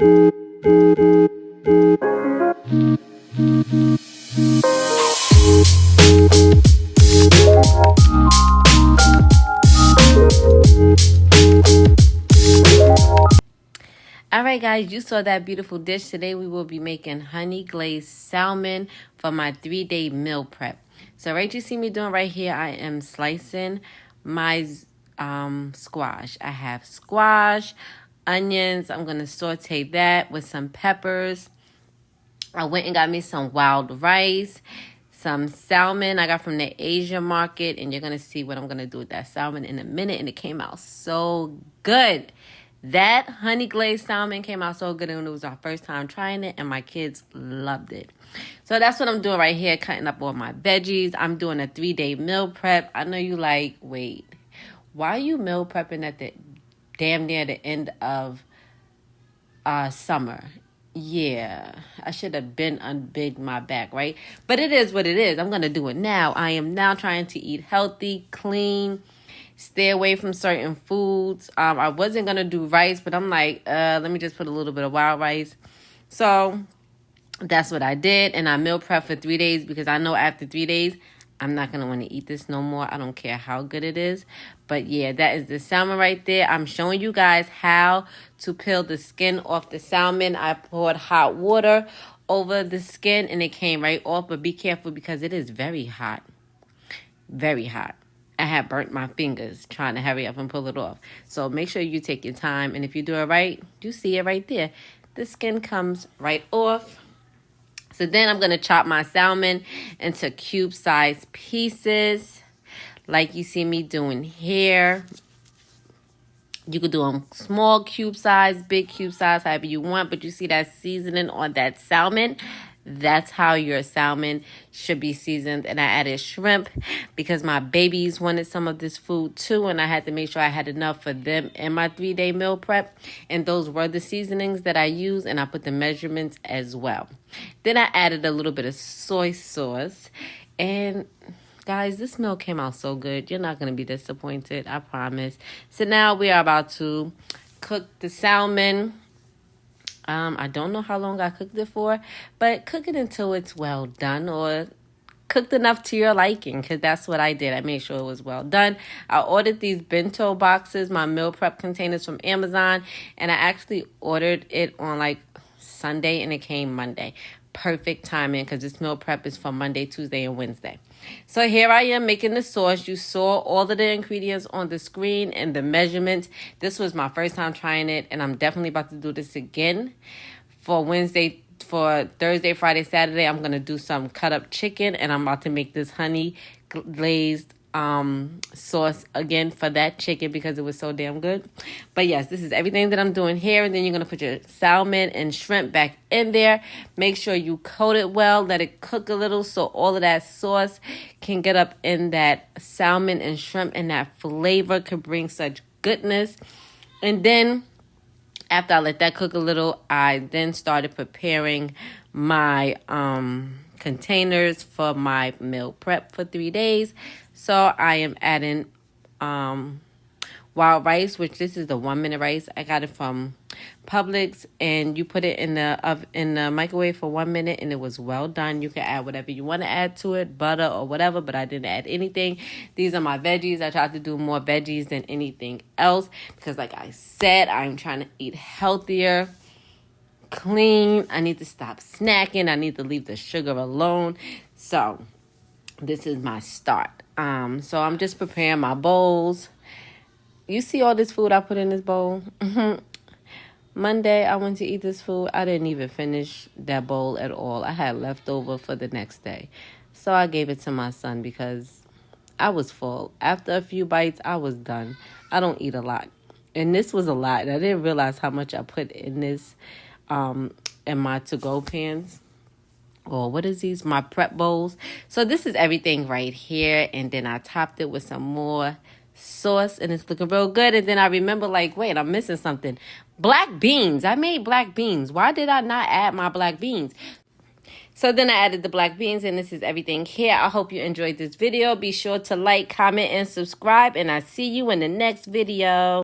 Alright guys, you saw that beautiful dish. Today we will be making honey glazed salmon for my 3-day meal prep. So right, you see me doing right here, I am slicing my squash. I have squash, onions. I'm going to saute that with some peppers. I went and got me some wild rice, some salmon I got from the Asia market, and you're going to see what I'm going to do with that salmon in a minute, and it came out so good. That honey glazed salmon came out so good, and it was our first time trying it, and my kids loved it. So that's what I'm doing right here, cutting up all my veggies. I'm doing a 3-day meal prep. I know you like, wait, why are you meal prepping at the damn near the end of summer? Yeah, I should have been unbigged my back, right? But it is what it is. I'm going to do it now. I am now trying to eat healthy, clean, stay away from certain foods. I wasn't going to do rice, but I'm like, let me just put a little bit of wild rice. So that's what I did. And I meal prep for 3 days because I know after 3 days, I'm not going to want to eat this no more. I don't care how good it is. But yeah, that is the salmon right there. I'm showing you guys how to peel the skin off the salmon. I poured hot water over the skin and it came right off. But be careful because it is very hot. Very hot. I had burnt my fingers trying to hurry up and pull it off. So make sure you take your time. And if you do it right, you see it right there. The skin comes right off. So then I'm going to chop my salmon into cube-sized pieces like you see me doing here. You could do them small cube size, big cube size, however you want. But you see that seasoning on that salmon? That's how your salmon should be seasoned. And I added shrimp because my babies wanted some of this food too. And I had to make sure I had enough for them in my 3-day meal prep. And those were the seasonings that I used. And I put the measurements as well. Then I added a little bit of soy sauce. And guys, this meal came out so good. You're not going to be disappointed. I promise. So now we are about to cook the salmon. I don't know how long I cooked it for, but cook it until it's well done or cooked enough to your liking because that's what I did. I made sure it was well done. I ordered these bento boxes, my meal prep containers from Amazon, and I actually ordered it on like Sunday and it came Monday. Perfect timing because this meal prep is for Monday, Tuesday, and Wednesday. So here I am making the sauce. You saw all of the ingredients on the screen and the measurements. This was my first time trying it, and I'm definitely about to do this again for Wednesday. For Thursday, Friday, Saturday, I'm going to do some cut up chicken, and I'm about to make this honey glazed sauce again for that chicken because it was so damn good. But yes, this is everything that I'm doing here. And then you're going to put your salmon and shrimp back in there. Make sure you coat it well. Let it cook a little so all of that sauce can get up in that salmon and shrimp, and that flavor could bring such goodness. And then after I let that cook a little, I then started preparing my containers for my meal prep for 3 days. So I am adding wild rice, which this is the 1-minute rice. I got it from Publix, and you put it in the microwave for 1 minute, and it was well done. You can add whatever you want to add to it, butter or whatever, but I didn't add anything. These are my veggies. I tried to do more veggies than anything else because, like I said, I'm trying to eat healthier, clean. I need to stop snacking. I need to leave the sugar alone. So this is my start. So I'm just preparing my bowls. You see all this food I put in this bowl? Monday, I went to eat this food. I didn't even finish that bowl at all. I had leftover for the next day. So I gave it to my son because I was full. After a few bites, I was done. I don't eat a lot. And this was a lot. And I didn't realize how much I put in this, in my to-go pans. Or what is these? My prep bowls. So this is everything right here. And then I topped it with some more sauce. And it's looking real good. And then I remember like, wait, I'm missing something. Black beans. I made black beans. Why did I not add my black beans? So then I added the black beans, and this is everything here. I hope you enjoyed this video. Be sure to like, comment, and subscribe. And I'll see you in the next video.